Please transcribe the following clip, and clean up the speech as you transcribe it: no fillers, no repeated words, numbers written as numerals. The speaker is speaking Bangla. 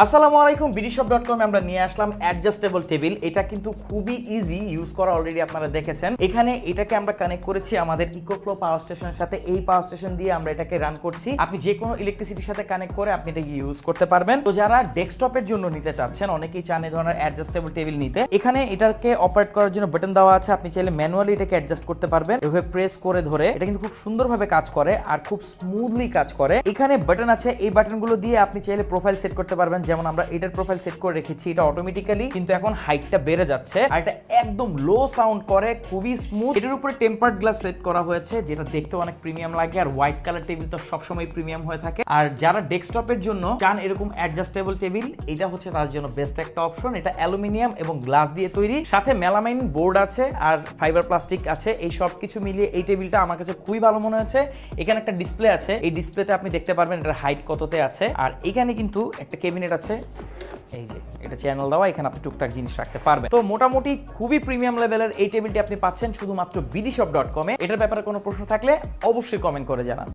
আসসালামু আলাইকুম bdshop.com আমরা নিয়ে আসলাম অ্যাডজাস্টেবল টেবিল। এটা কিন্তু খুবই ইজি ইউজ করা, অলরেডি আপনারা দেখেছেন। এখানে এটাকে আমরা কানেক্ট করেছি আমাদের ইকোফ্লো পাওয়ার স্টেশনের সাথে। এই পাওয়ার স্টেশন দিয়ে আমরা এটাকে রান করছি। আপনি যে কোনো ইলেকট্রিসিটির সাথে কানেক্ট করে আপনি এটাকে ইউজ করতে পারবেন। তো যারা ডেস্কটপের জন্য নিতে চাচ্ছেন, অনেকেই চান এই ধরনের অ্যাডজাস্টেবল টেবিল নিতে। এখানে এটাকে অপারেট করার জন্য বাটন দেওয়া আছে, আপনি চাইলে ম্যানুয়ালি এটাকে অ্যাডজাস্ট করতে পারবেন। এভাবে প্রেস করে ধরে এটা কিন্তু খুব সুন্দরভাবে কাজ করে আর খুব স্মুথলি কাজ করে। এখানে বাটন আছে, এই বাটনগুলো দিয়ে আপনি চাইলে প্রোফাইল সেট করতে পারবেন। যেমন আমরা এটার প্রোফাইল সেট করে রেখেছি, এটা অটোমেটিক্যালি কিন্তু এখন হাইটটা বেড়ে যাচ্ছে আর এটা একদম লো সাউন্ড করে, খুবই স্মুথ। এটার উপরে টেম্পারড গ্লাস সেট করা হয়েছে, যেটা দেখতে অনেক প্রিমিয়াম লাগে। আর হোয়াইট কালার টেবিল তো সবসময় প্রিমিয়াম হয়ে থাকে। আর যারা ডেস্কটপের জন্য চান এরকম অ্যাডজাস্টেবল টেবিল, এটা হচ্ছে তার জন্য বেস্ট একটা অপশন। এটা অ্যালুমিনিয়াম এবং গ্লাস দিয়ে তৈরি, সাথে মেলামাইন বোর্ড আছে আর ফাইবার প্লাস্টিক আছে। এই সব কিছু মিলিয়ে এই টেবিলটা আমার কাছে খুবই ভালো মনে হয়েছে। এখানে একটা ডিসপ্লে আছে, এই ডিসপ্লেতে আপনি দেখতে পারবেন এটার হাইট কততে আছে। আর এখানে কিন্তু একটা ক্যাবিনেট আছে, এই যে এটা চ্যানেল দেওয়া, এখানে আপনি টুকটাক জিনিস রাখতে পারবেন। তো মোটামুটি খুবই প্রিমিয়াম লেভেলের এই টেবিলটি আপনি পাচ্ছেন শুধুমাত্র bdshop.com এ। এটার ব্যাপারে কোনো প্রশ্ন থাকলে অবশ্যই কমেন্ট করে জানান।